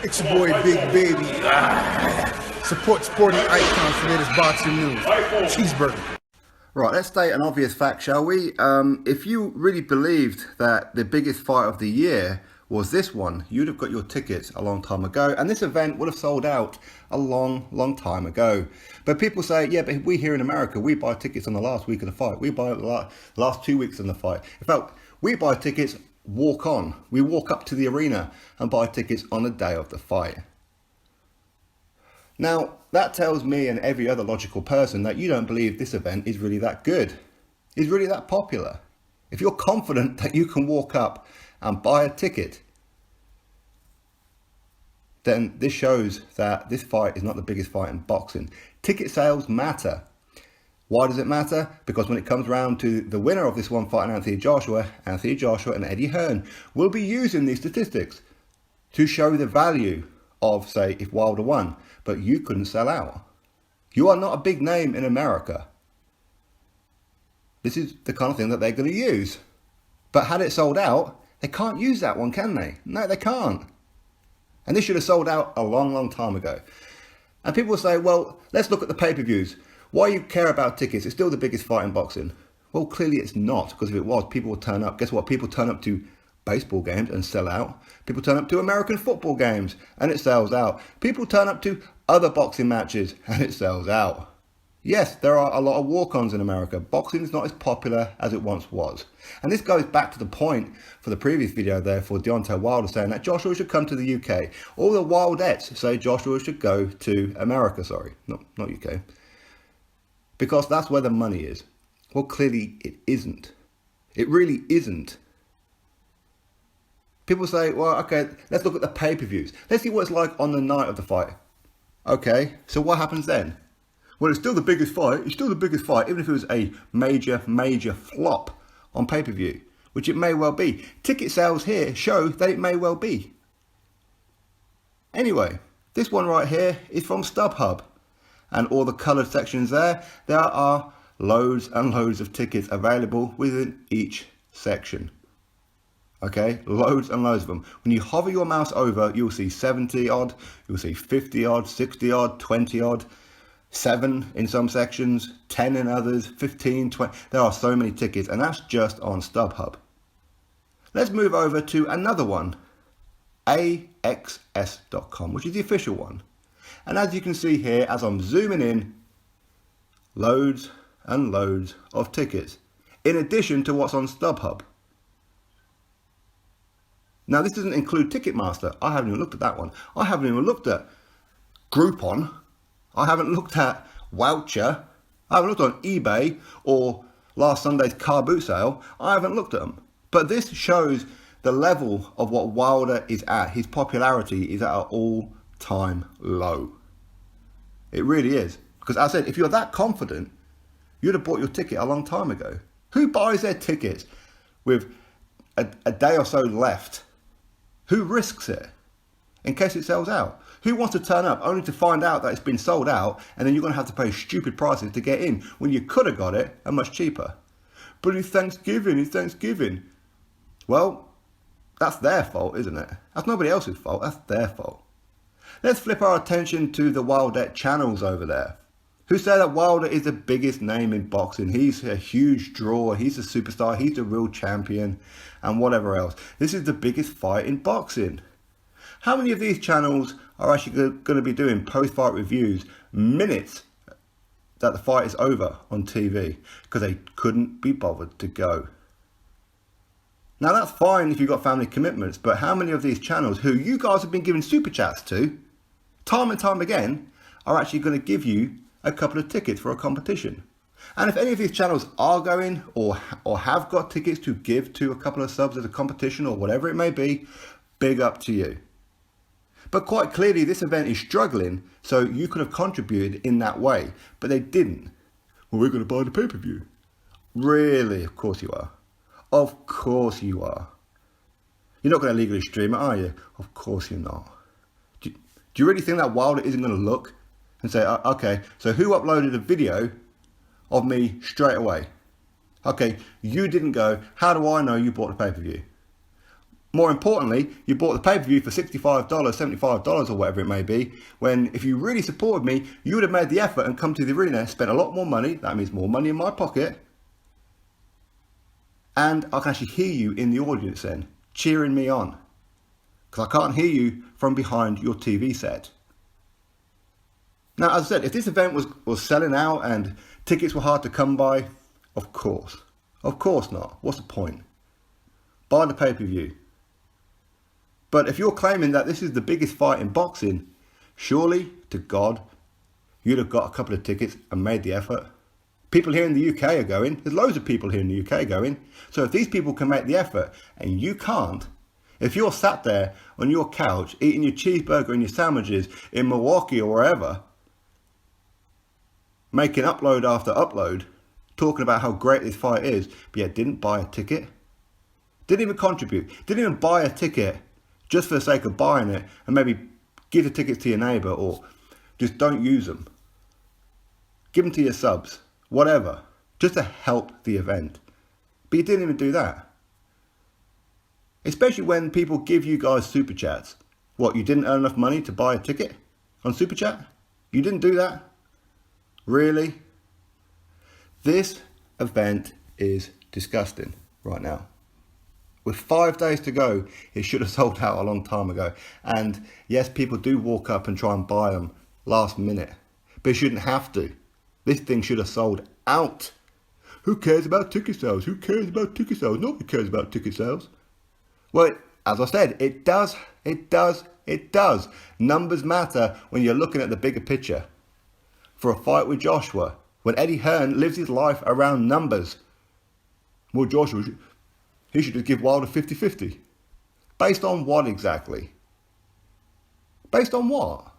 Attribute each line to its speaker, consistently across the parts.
Speaker 1: It's your boy Big Baby. Support sporting icons for latest boxing news. Cheeseburger.
Speaker 2: Right, let's state an obvious fact, shall we? If you really believed that the biggest fight of the year was this one, you'd have got your tickets a long time ago, and this event would have sold out a long time ago. But people say, yeah, but we here in America, we buy tickets on the last week of the fight. We buy the last 2 weeks in the fight. In fact, we buy tickets walk on. We walk up to the arena and buy tickets on the day of the fight. Now, that tells me and every other logical person that you don't believe this event is really that good, is really that popular. If you're confident that you can walk up and buy a ticket, then this shows that this fight is not the biggest fight in boxing. Ticket sales matter. Why does it matter? Because when it comes round to the winner of this one fight, Anthony Joshua and Eddie Hearn will be using these statistics to show the value of, say, if Wilder won, but you couldn't sell out. You are not a big name in America. This is the kind of thing that they're going to use. But had it sold out, they can't use that one, can they? No, they can't. And this should have sold out a long time ago. And people will say, well, let's look at the pay-per-views. Why you care about tickets? It's still the biggest fight in boxing. Well, clearly it's not, because if it was, people would turn up. Guess what? People turn up to baseball games and sell out. People turn up to American football games and it sells out. People turn up to other boxing matches and it sells out. Yes, there are a lot of walk-ons in America. Boxing is not as popular as it once was. And this goes back to the point for the previous video there for Deontay Wilder saying that Joshua should come to the UK. All the Wildettes say Joshua should go to America, not UK. Because that's where the money is. Well, clearly it isn't. It really isn't. People say, well, okay, let's look at the pay-per-views. Let's see what it's like on the night of the fight. Okay, so what happens then? Well, it's still the biggest fight. It's still the biggest fight, even if it was a major flop on pay-per-view, which it may well be. Ticket sales here show that it may well be. Anyway, this one right here is from StubHub. And all the coloured sections there are loads and loads of tickets available within each section. Okay, loads and loads of them. When you hover your mouse over, you'll see 70 odd, you'll see 50 odd, 60 odd, 20 odd, 7 in some sections, 10 in others, 15, 20. There are so many tickets, and that's just on StubHub. Let's move over to another one, AXS.com, which is the official one. And as you can see here, as I'm zooming in, loads and loads of tickets, in addition to what's on StubHub. Now, this doesn't include Ticketmaster. I haven't even looked at that one. I haven't even looked at Groupon. I haven't looked at Voucher. I haven't looked on eBay or last Sunday's car boot sale. I haven't looked at them. But this shows the level of what Wilder is at. His popularity is at an all-time low. It really is. Because as I said, if you're that confident, you'd have bought your ticket a long time ago. Who buys their tickets with a day or so left? Who risks it in case it sells out? Who wants to turn up only to find out that it's been sold out and then you're going to have to pay stupid prices to get in when you could have got it and much cheaper? But it's Thanksgiving. Well, that's their fault, isn't it? That's nobody else's fault. That's their fault. Let's flip our attention to the Wildette channels over there, who say that Wilder is the biggest name in boxing. He's a huge draw. He's a superstar. He's the real champion and whatever else. This is the biggest fight in boxing. How many of these channels are actually going to be doing post-fight reviews minutes that the fight is over on TV because they couldn't be bothered to go? Now, that's fine if you've got family commitments, but how many of these channels who you guys have been giving super chats to time and time again are actually going to give you a couple of tickets for a competition? And if any of these channels are going or have got tickets to give to a couple of subs as a competition or whatever it may be, big up to you. But quite clearly this event is struggling, so you could have contributed in that way, but they didn't. Well, we're going to buy the pay-per-view. Really? Of course you are. Of course you are. You're not going to legally stream it, are you? Of course you're not. Do you really think that Wilder isn't going to look and say, okay, so who uploaded a video of me straight away? Okay, you didn't go. How do I know you bought the pay-per-view? More importantly, you bought the pay-per-view for $65, $75 or whatever it may be, when if you really supported me, you would have made the effort and come to the arena, spent a lot more money, that means more money in my pocket, and I can actually hear you in the audience then, cheering me on. Because I can't hear you from behind your TV set. Now, as I said, if this event was selling out and tickets were hard to come by, of course not. What's the point? Buy the pay-per-view. But if you're claiming that this is the biggest fight in boxing, surely, to God, you'd have got a couple of tickets and made the effort. People here in the UK are going. There's loads of people here in the UK going. So if these people can make the effort and you can't, if you're sat there on your couch eating your cheeseburger and your sandwiches in Milwaukee or wherever, making upload after upload, talking about how great this fight is, but yet didn't buy a ticket, didn't even contribute, didn't even buy a ticket just for the sake of buying it, and maybe give the tickets to your neighbour or just don't use them. Give them to your subs, whatever, just to help the event. But you didn't even do that. Especially when people give you guys super chats. What, you didn't earn enough money to buy a ticket on super chat? You didn't do that? Really? This event is disgusting right now. With 5 days to go, it should have sold out a long time ago. And yes, people do walk up and try and buy them last minute. But you shouldn't have to. This thing should have sold out. Who cares about ticket sales? Who cares about ticket sales? Nobody cares about ticket sales. Well, as I said, it does. Numbers matter when you're looking at the bigger picture. For a fight with Joshua, when Eddie Hearn lives his life around numbers, well, Joshua, he should just give Wilder 50-50. Based on what exactly? Based on what?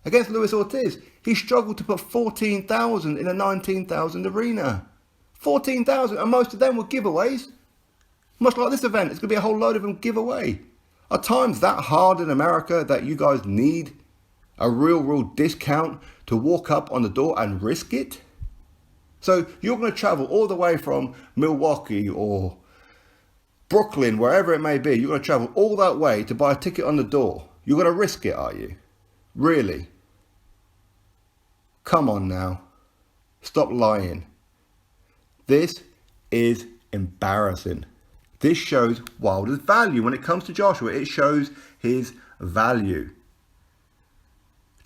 Speaker 2: Against Luis Ortiz, he struggled to put 14,000 in a 19,000 arena. 14,000, and most of them were giveaways. Much like this event, it's going to be a whole load of them giveaway. Are times that hard in America that you guys need a real discount to walk up on the door and risk it? So you're going to travel all the way from Milwaukee or Brooklyn, wherever it may be. You're going to travel all that way to buy a ticket on the door. You're going to risk it, are you? Really? Come on now. Stop lying. This is embarrassing. This shows Wilder's value. When it comes to Joshua, it shows his value.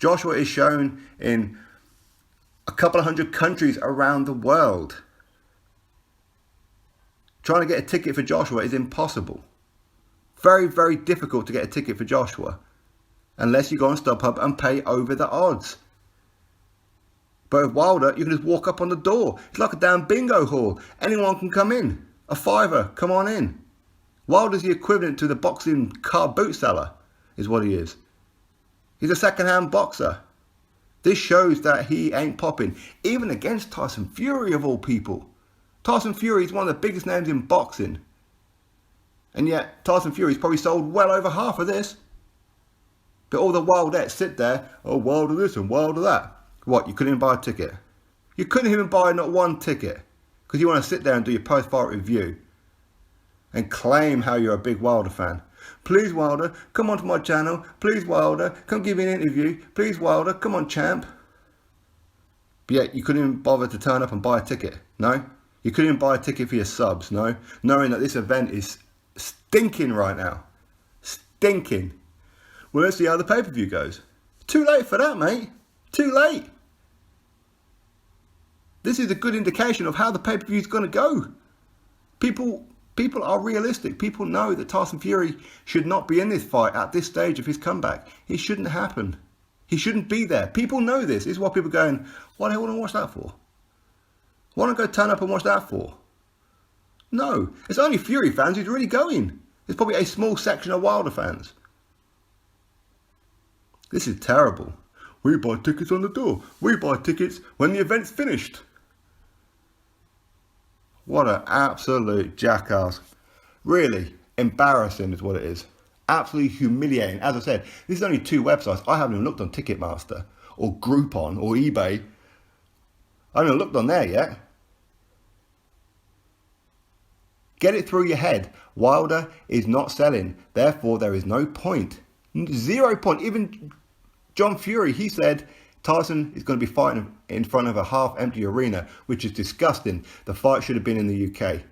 Speaker 2: Joshua is shown in a couple of hundred countries around the world. Trying to get a ticket for Joshua is impossible. Very difficult to get a ticket for Joshua. Unless you go on StubHub and pay over the odds. But with Wilder, you can just walk up on the door. It's like a damn bingo hall. Anyone can come in. A $5, come on in. Wilder's the equivalent to the boxing car boot seller, is what he is. He's a second-hand boxer. This shows that he ain't popping, even against Tyson Fury of all people. Tyson Fury is one of the biggest names in boxing. And yet, Tyson Fury's probably sold well over half of this. But all the Wildettes sit there, oh, Wilder this and Wilder that. What, you couldn't even buy a ticket? You couldn't even buy not one ticket. Because you want to sit there and do your post-fight review. And claim how you're a big Wilder fan. Please, Wilder, come onto my channel. Please, Wilder, come give me an interview. Please, Wilder, come on, champ. But yet, you couldn't even bother to turn up and buy a ticket, no? You couldn't even buy a ticket for your subs, no? Knowing that this event is stinking right now. Stinking. Well, let's see how the pay-per-view goes. Too late for that, mate. Too late. This is a good indication of how the pay-per-view is going to go. People are realistic. People know that Tyson Fury should not be in this fight at this stage of his comeback. It shouldn't happen. He shouldn't be there. People know this. This is why people are going, why do I want to watch that for? Why don't I go turn up and watch that for? No, it's only Fury fans who's really going. It's probably a small section of Wilder fans. This is terrible. We buy tickets on the door. We buy tickets when the event's finished. What an absolute jackass. Really embarrassing is what it is. Absolutely humiliating. As I said, this is only 2 websites. I haven't even looked on Ticketmaster or Groupon or eBay. I haven't looked on there yet. Get it through your head. Wilder is not selling. Therefore, there is no point. 0 point. Even John Fury, he said Tyson is going to be fighting in front of a half-empty arena, which is disgusting. The fight should have been in the UK.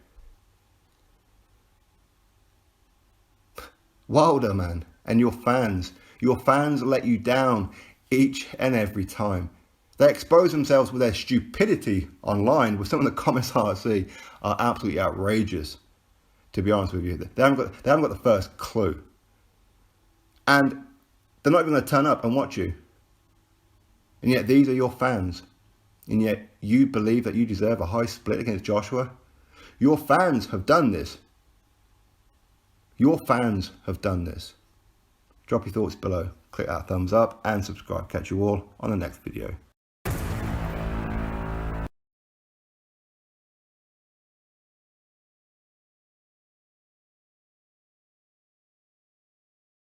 Speaker 2: Wilder, man, and your fans let you down each and every time. They expose themselves with their stupidity online, with some of the comments I see are absolutely outrageous, to be honest with you. They haven't got the first clue. And they're not even going to turn up and watch you. And yet these are your fans. And yet you believe that you deserve a high split against Joshua. Your fans have done this. Your fans have done this. Drop your thoughts below. Click that thumbs up and subscribe. Catch you all on the next video.